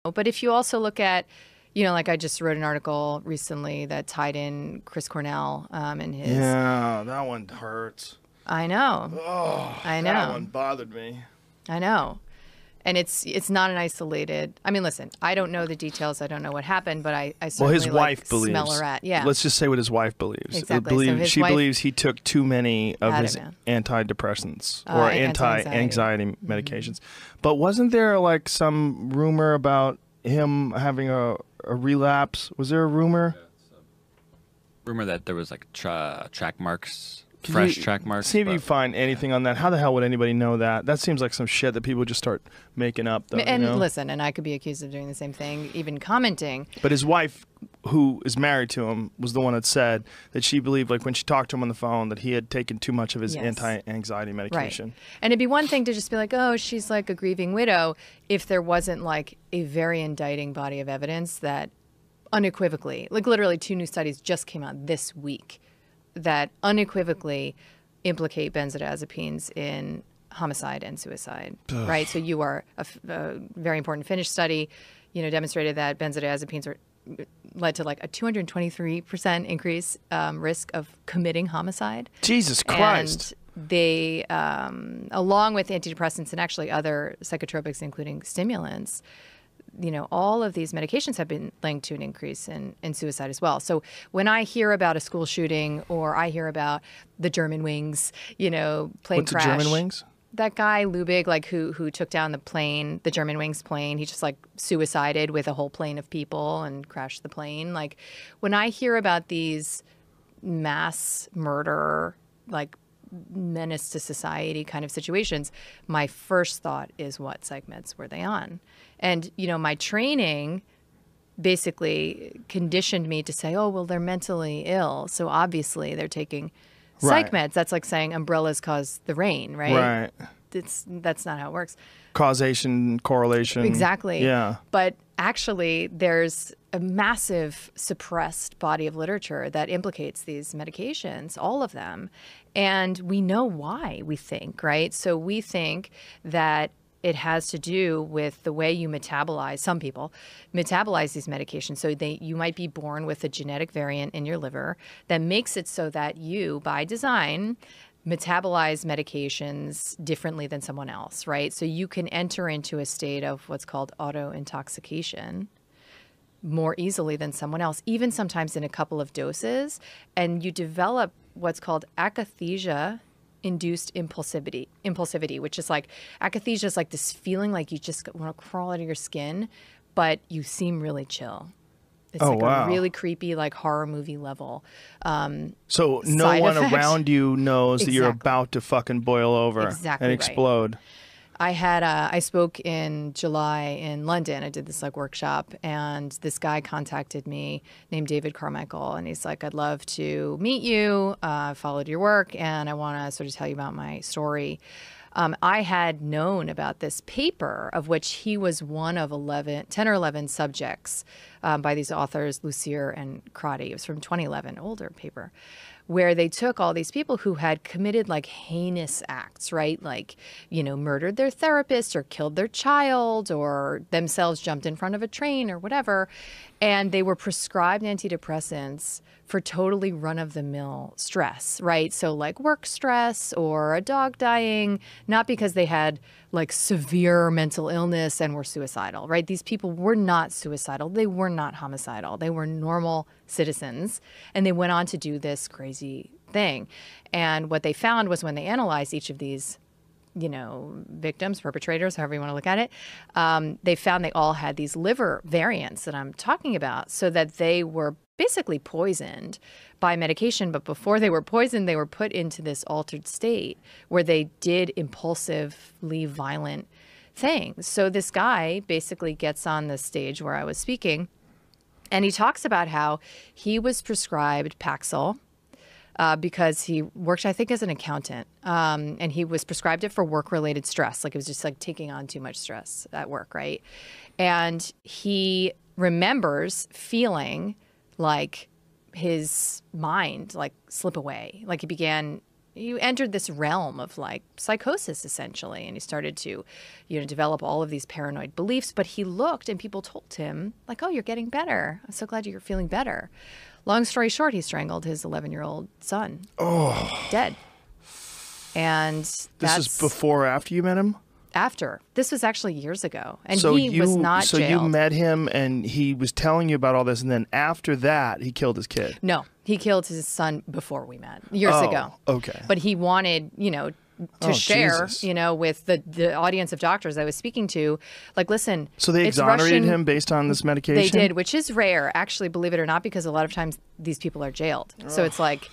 But if you also look at, like I just wrote an article recently that tied in Chris Cornell and his. Yeah, that one hurts. I know. Oh, I know. That one bothered me. I know. And it's not an isolated. I mean, listen, I don't know the details. I don't know what happened, but I certainly his wife believes. Smell a rat. Yeah. Let's just say what his wife believes. Exactly. So she believes he took too many of his antidepressants or anti-anxiety medications. But wasn't there like some rumor about him having a relapse? Was there a rumor? Rumor that there was like track marks. Fresh track marks. See if you find anything on that. How the hell would anybody know that? That seems like some shit that people just start making up, though. And listen, and I could be accused of doing the same thing, even commenting. But his wife, who is married to him, was the one that said that she believed, like when she talked to him on the phone, that he had taken too much of his anti-anxiety medication. Right. And it'd be one thing to just be like, oh, she's like a grieving widow, if there wasn't like a very indicting body of evidence that unequivocally, like literally 2 new studies just came out this week that unequivocally implicate benzodiazepines in homicide and suicide, right? So you are a very important Finnish study, demonstrated that benzodiazepines led to like a 223% increase risk of committing homicide. Jesus Christ. And they, along with antidepressants and actually other psychotropics, including stimulants, all of these medications have been linked to an increase in suicide as well. So when I hear about a school shooting or I hear about the German Wings, plane What's crash. The German Wings? That guy, Lubig, like who took down the plane, the German Wings plane, he just like suicided with a whole plane of people and crashed the plane. Like when I hear about these mass murder, like menace to society kind of situations, my first thought is what psych meds were they on? And, my training basically conditioned me to say, oh, well, they're mentally ill. So obviously they're taking psych meds. That's like saying umbrellas cause the rain, right? Right. That's not how it works. Causation, correlation. Exactly. Yeah. But actually, there's a massive suppressed body of literature that implicates these medications, all of them. And we know why, we think, right? So we think that it has to do with the way you metabolize. Some people metabolize these medications. So you might be born with a genetic variant in your liver that makes it so that you, by design, metabolize medications differently than someone else, right? So you can enter into a state of what's called auto-intoxication more easily than someone else, even sometimes in a couple of doses. And you develop what's called akathisia-induced impulsivity, which is like, akathisia is like this feeling like you just want to crawl out of your skin, but you seem really chill. It's a really creepy, like horror movie level. So no one around you knows that you're about to fucking boil over and explode. I spoke in July in London. I did this like workshop, and this guy contacted me named David Carmichael, and he's like, I'd love to meet you. I followed your work, and I want to sort of tell you about my story. I had known about this paper, of which he was one of 10 or 11 subjects by these authors, Lucier and Crotty. It was from 2011, older paper, where they took all these people who had committed like heinous acts, right? Like, murdered their therapist or killed their child or themselves jumped in front of a train or whatever. And they were prescribed antidepressants for totally run-of-the-mill stress, right? So like work stress or a dog dying, not because they had like severe mental illness and were suicidal, right? These people were not suicidal. They were not homicidal. They were normal citizens, and they went on to do this crazy thing. And what they found was when they analyzed each of these victims, perpetrators, however you want to look at it, they found they all had these liver variants that I'm talking about, so that they were basically poisoned by medication. But before they were poisoned, they were put into this altered state where they did impulsively violent things. So this guy basically gets on the stage where I was speaking, and he talks about how he was prescribed Paxil, because he worked, I think, as an accountant, and he was prescribed it for work-related stress. Like it was just like taking on too much stress at work, right? And he remembers feeling like his mind like slip away. Like he began you entered this realm of like psychosis essentially, and he started to, develop all of these paranoid beliefs. But he looked, and people told him like, "Oh, you're getting better. I'm so glad you're feeling better." Long story short, he strangled his 11-year-old son. Oh, dead. And this is before or after you met him? After. This was actually years ago. And he was not jailed. So you met him and he was telling you about all this, and then after that, he killed his kid? No. He killed his son before we met, years ago. Okay. But he wanted, to share, Jesus. with the audience of doctors I was speaking to, like, listen. So they exonerated him based on this medication? They did, which is rare, actually, believe it or not, because a lot of times these people are jailed. So it's like,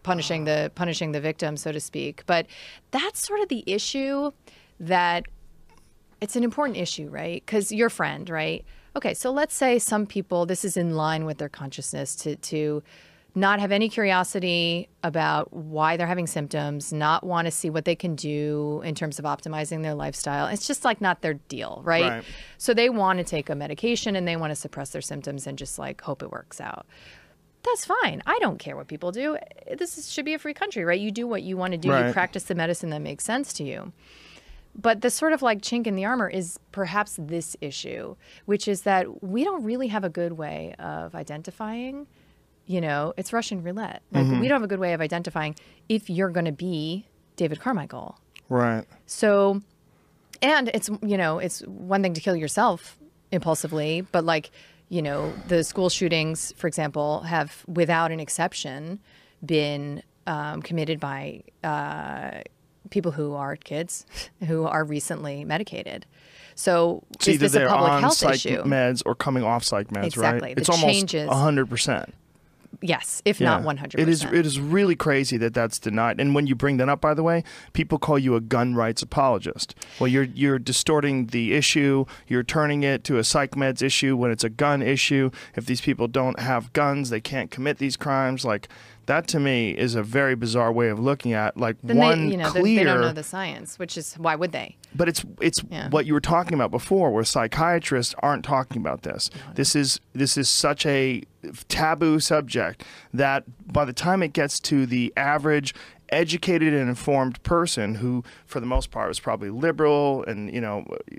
punishing the victim, so to speak. But that's sort of the issue, that it's an important issue, right? Because your friend, right? Okay, so let's say some people, this is in line with their consciousness to not have any curiosity about why they're having symptoms, not want to see what they can do in terms of optimizing their lifestyle. It's just like not their deal, right? So they want to take a medication and they want to suppress their symptoms and just like hope it works out. That's fine. I don't care what people do. Should be a free country, right? You do what you want to do. Right. You practice the medicine that makes sense to you. But the sort of like chink in the armor is perhaps this issue, which is that we don't really have a good way of identifying, it's Russian roulette. Like we don't have a good way of identifying if you're going to be David Carmichael. Right. So, and it's, it's one thing to kill yourself impulsively, but like, the school shootings, for example, have, without an exception, been committed by people who are kids who are recently medicated. So is this a public health issue? Meds or coming off psych meds, exactly. Right? It's almost 100%. Yes, if not 100%. It is really crazy that that's denied. And when you bring that up, by the way, people call you a gun rights apologist. Well, you're distorting the issue. You're turning it to a psych meds issue when it's a gun issue. If these people don't have guns, they can't commit these crimes. Like, that to me is a very bizarre way of looking at then they don't know the science, which is, why would they? But it's what you were talking about before, where psychiatrists aren't talking about this. No. This is such a taboo subject that by the time it gets to the average educated and informed person, who for the most part is probably liberal, and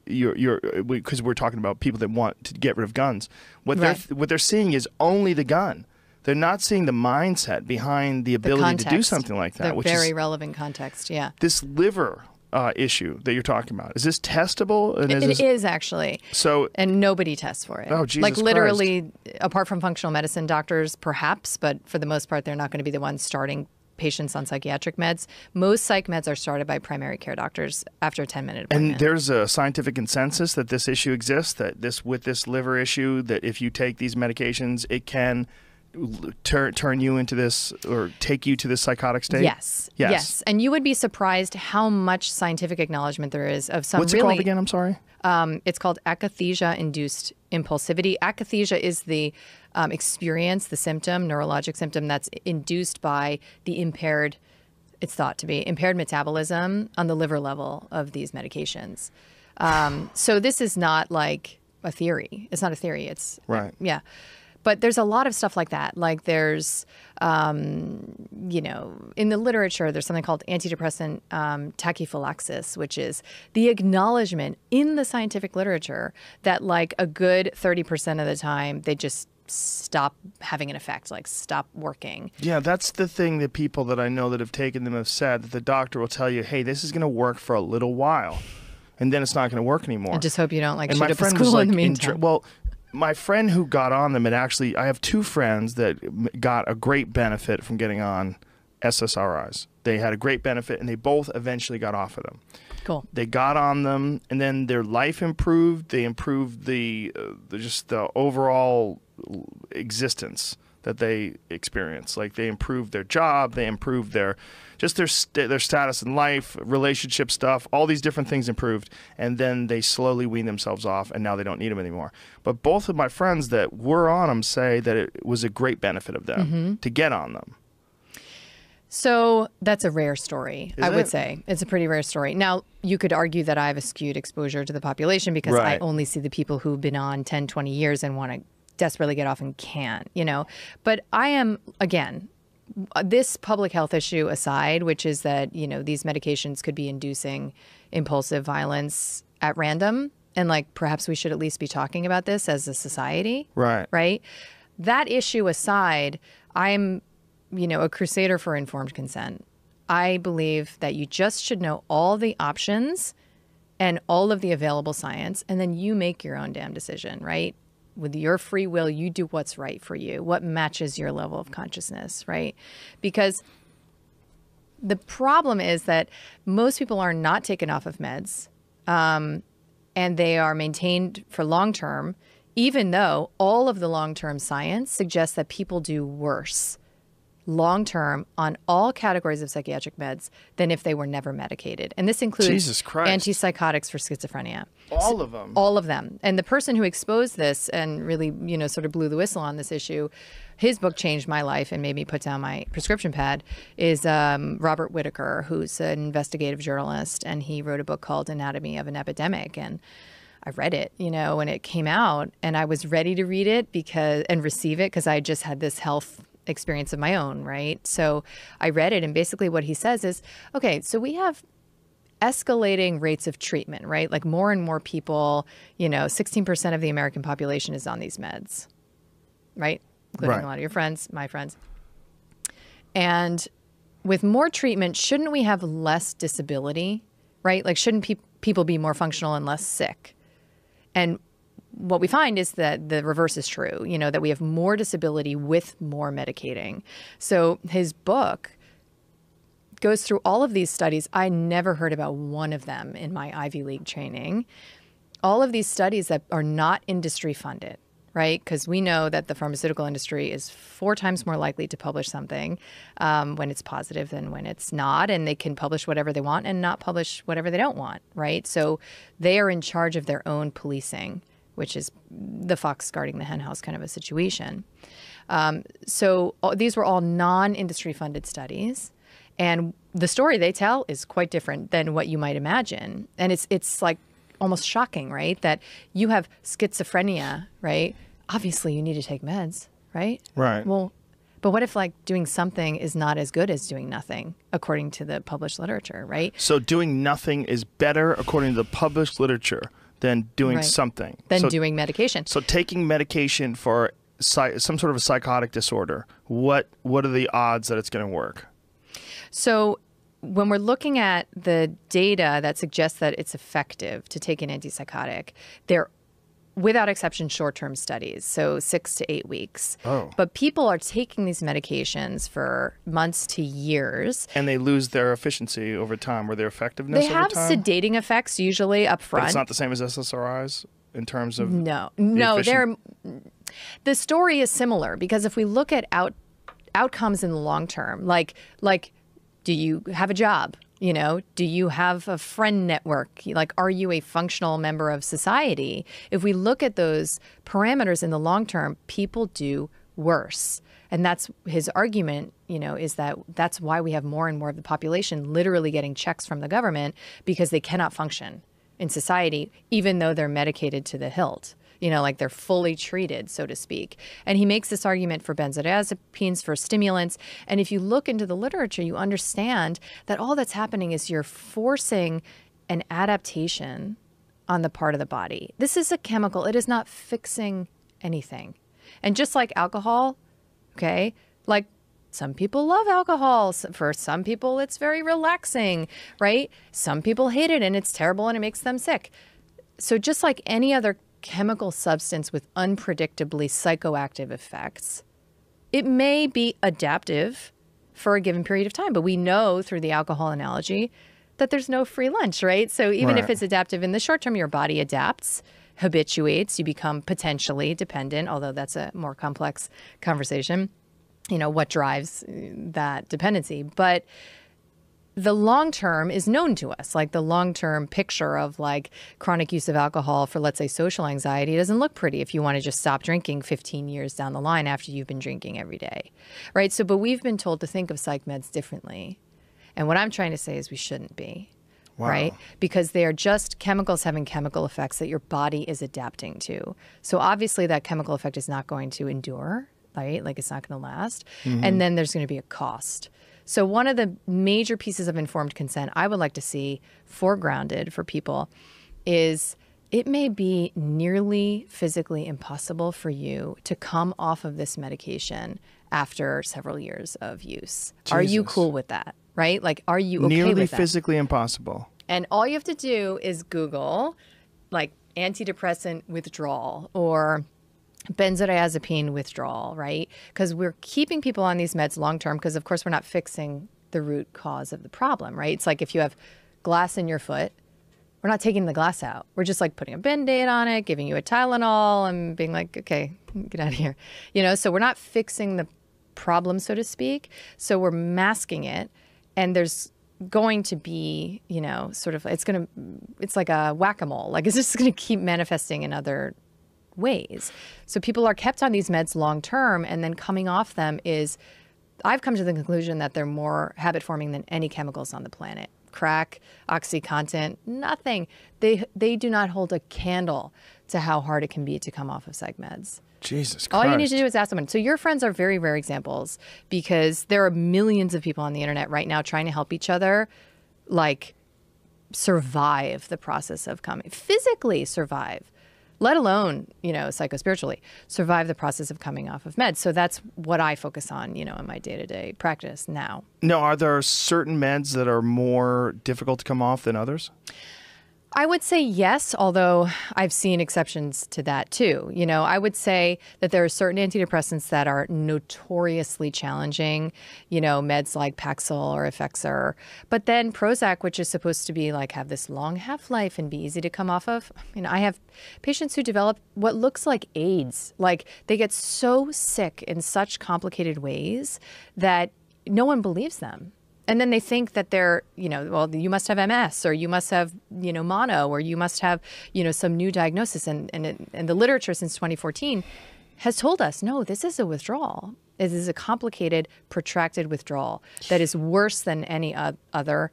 because we're talking about people that want to get rid of guns, what they're seeing is only the gun. They're not seeing the mindset behind the ability to do something like that. The very relevant context, yeah. This liver issue that you're talking about, is this testable? And it is actually. So, and nobody tests for it. Oh, Jesus Like literally, Christ. Apart from functional medicine doctors, perhaps, but for the most part, they're not going to be the ones starting patients on psychiatric meds. Most psych meds are started by primary care doctors after a 10-minute appointment. And there's a scientific consensus that this issue exists, that with this liver issue, that if you take these medications, it can turn you into this, or take you to this psychotic state? Yes. And you would be surprised how much scientific acknowledgement there is of some What's it called again? I'm sorry. It's called akathisia-induced impulsivity. Akathisia is the experience, the symptom, neurologic symptom that's induced by the impaired, it's thought to be, impaired metabolism on the liver level of these medications. So this is not like a theory. It's not a theory. It's right. Yeah. But there's a lot of stuff like that. Like there's, in the literature, there's something called antidepressant tachyphylaxis, which is the acknowledgement in the scientific literature that like a good 30% of the time, they just stop having an effect, like stop working. Yeah, that's the thing that people that I know that have taken them have said, that the doctor will tell you, hey, this is going to work for a little while, and then it's not going to work anymore. I just hope you don't shoot up a school in the meantime. My friend who got on them, I have two friends that got a great benefit from getting on SSRIs. They had a great benefit, and they both eventually got off of them. Cool. They got on them, and then their life improved. They improved the overall existence that they experience. Like they improved their job, they improved their status in life, relationship stuff, all these different things improved, and then they slowly wean themselves off, and now they don't need them anymore. But both of my friends that were on them say that it was a great benefit of them to get on them. So that's a rare story, I would say. It's a pretty rare story. Now, you could argue that I have a skewed exposure to the population because I only see the people who've been on 10, 20 years and want to desperately get off and can't, But I am, again, this public health issue aside, which is that, these medications could be inducing impulsive violence at random. And like, perhaps we should at least be talking about this as a society. Right. Right. That issue aside, I'm, a crusader for informed consent. I believe that you just should know all the options and all of the available science, and then you make your own damn decision, right? With your free will, you do what's right for you, what matches your level of consciousness, right? Because the problem is that most people are not taken off of meds, and they are maintained for long term, even though all of the long-term science suggests that people do worse long-term on all categories of psychiatric meds than if they were never medicated. And this includes antipsychotics for schizophrenia. All of them? All of them. And the person who exposed this and really, sort of blew the whistle on this issue, his book changed my life and made me put down my prescription pad, is Robert Whitaker, who's an investigative journalist. And he wrote a book called Anatomy of an Epidemic. And I read it, when it came out, and I was ready to read it and receive it because I just had this health experience of my own, right? So I read it, and basically what he says is, okay, so we have escalating rates of treatment, right? Like more and more people, 16% of the American population is on these meds, right? Including a lot of your friends, my friends. And with more treatment, shouldn't we have less disability, right? Like shouldn't people be more functional and less sick? And what we find is that the reverse is true, that we have more disability with more medicating. So his book goes through all of these studies. I never heard about one of them in my Ivy League training. All of these studies that are not industry funded, right? Because we know that the pharmaceutical industry is 4 times more likely to publish something when it's positive than when it's not. And they can publish whatever they want and not publish whatever they don't want, right? So they are in charge of their own policing, which is the fox guarding the henhouse kind of a situation. So these were all non-industry funded studies. And the story they tell is quite different than what you might imagine. And it's like almost shocking, right? That you have schizophrenia, right? Obviously, you need to take meds, right? Right. Well, but what if like doing something is not as good as doing nothing, according to the published literature, right? So doing nothing is better, according to the published literature, than doing something. Than doing medication. So taking medication for some sort of a psychotic disorder, what are the odds that it's going to work? So when we're looking at the data that suggests that it's effective to take an antipsychotic, they're without exception short-term studies, so 6 to 8 weeks. Oh. But people are taking these medications for months to years. And they lose their efficiency over time, or their effectiveness over time? They have sedating effects usually up front. But it's not the same as SSRIs in terms of No, the story is similar, because if we look at outcomes in the long term, like do you have a job? Do you have a friend network? Like, are you a functional member of society? If we look at those parameters in the long term, people do worse. And that's his argument, is that's why we have more and more of the population literally getting checks from the government, because they cannot function in society, even though they're medicated to the hilt. Like they're fully treated, so to speak. And he makes this argument for benzodiazepines, for stimulants. And if you look into the literature, you understand that all that's happening is you're forcing an adaptation on the part of the body. This is a chemical. It is not fixing anything. And just like alcohol, okay, like some people love alcohol. For some people, it's very relaxing, right? Some people hate it and it's terrible and it makes them sick. So just like any other chemical substance with unpredictably psychoactive effects, it may be adaptive for a given period of time, but we know through the alcohol analogy that there's no free lunch, right? So even if it's adaptive in the short term, your body adapts, habituates, you become potentially dependent, although that's a more complex conversation, what drives that dependency. But the long term is known to us, like the long term picture of like chronic use of alcohol for, let's say, social anxiety doesn't look pretty if you want to just stop drinking 15 years down the line after you've been drinking every day, right? So, but we've been told to think of psych meds differently. And what I'm trying to say is we shouldn't be, right? Because they are just chemicals having chemical effects that your body is adapting to. So obviously that chemical effect is not going to endure right? Like it's not going to last. And then there's going to be a cost. So one of the major pieces of informed consent I would like to see foregrounded for people is it may be nearly physically impossible for you to come off of this medication after several years of use. Jesus. Are you cool with that? Right? Like, are you okay nearly with that? Physically impossible. And all you have to do is Google like antidepressant withdrawal or benzodiazepine withdrawal, right? Because we're keeping people on these meds long term because, of course, we're not fixing the root cause of the problem, right? It's like if you have glass in your foot, we're not taking the glass out. We're just like putting a Band-Aid on it, giving you a Tylenol and being like, okay, get out of here. You know, so we're not fixing the problem, so to speak. So we're masking it. And there's going to be, you know, sort of, it's like a whack-a-mole. Like it's just going to keep manifesting in other ways. So people are kept on these meds long term, and then coming off them is, I've come to the conclusion that they're more habit forming than any chemicals on the planet. Crack, OxyContin, nothing. They do not hold a candle to how hard it can be to come off of psych meds. Jesus Christ. All you need to do is ask someone. So your friends are very rare examples because there are millions of people on the internet right now trying to help each other, like, survive the process of coming, physically survive, let alone, you know, psychospiritually, survive the process of coming off of meds. So that's what I focus on, you know, in my day-to-day practice now. Now, are there certain meds that are more difficult to come off than others? I would say yes, although I've seen exceptions to that too. You know, I would say that there are certain antidepressants that are notoriously challenging, you know, meds like Paxil or Effexor. But then Prozac, which is supposed to be like have this long half-life and be easy to come off of. I mean, I have patients who develop what looks like AIDS. Like they get so sick in such complicated ways that no one believes them. And then they think that they're, you know, well, you must have MS or you must have, you know, mono or you must have, you know, some new diagnosis. And the literature since 2014 has told us, no, this is a withdrawal. This is a complicated, protracted withdrawal that is worse than any other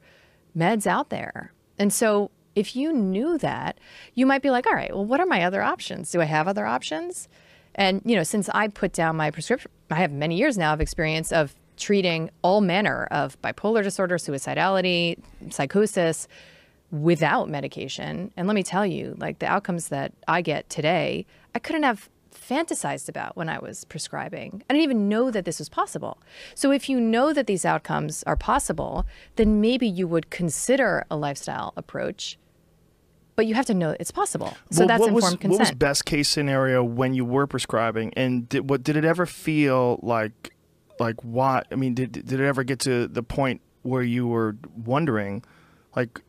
meds out there. And so if you knew that, you might be like, all right, well, what are my other options? Do I have other options? And, you know, since I put down my prescription, I have many years now of experience of treating all manner of bipolar disorder, suicidality, psychosis without medication. And let me tell you, like the outcomes that I get today, I couldn't have fantasized about when I was prescribing. I didn't even know that this was possible. So if you know that these outcomes are possible, then maybe you would consider a lifestyle approach, but you have to know it's possible. So that's informed consent. What was best case scenario when you were prescribing? And did it ever feel like what? I mean, did it ever get to the point where you were wondering, like,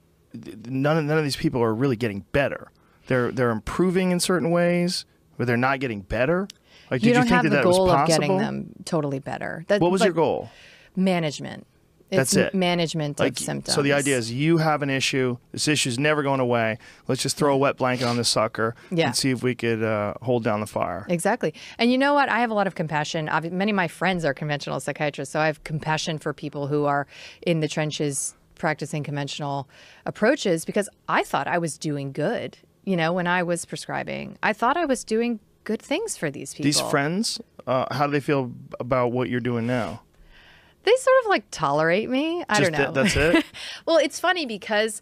none of these people are really getting better? They're improving in certain ways, but they're not getting better. Like, you did you think that was possible? You don't have the goal of getting them totally better. What was your goal? Management. That's it. Management of symptoms. So the idea is you have an issue. This issue's never going away. Let's just throw a wet blanket on this sucker and see if we could hold down the fire. Exactly. And you know what? I have a lot of compassion. Many of my friends are conventional psychiatrists, so I have compassion for people who are in the trenches practicing conventional approaches because I thought I was doing good, you know, when I was prescribing. I thought I was doing good things for these people. These friends, how do they feel about what you're doing now? They sort of like tolerate me. I don't know. That's it? Well, it's funny because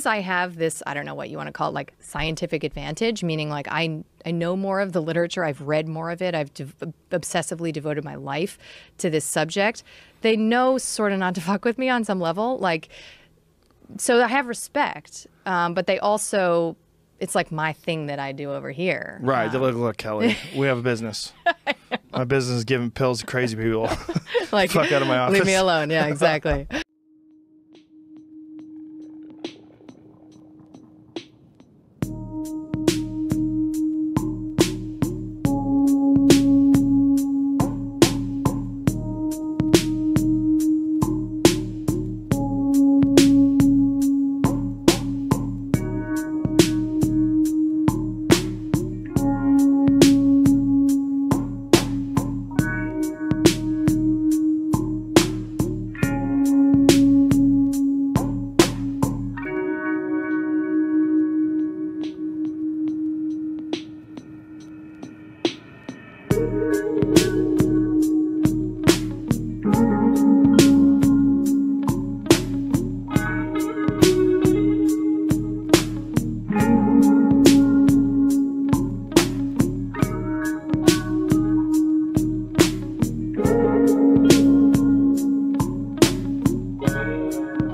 I have this, I don't know what you want to call it, like scientific advantage, meaning like I know more of the literature. I've read more of it. I've obsessively devoted my life to this subject. They know sort of not to fuck with me on some level. Like, so I have respect, but they also, it's like my thing that I do over here. Right. Look, Kelly, we have a business. My business is giving pills to crazy people. Like, fuck out of my office. Leave me alone. Yeah, exactly. Bye.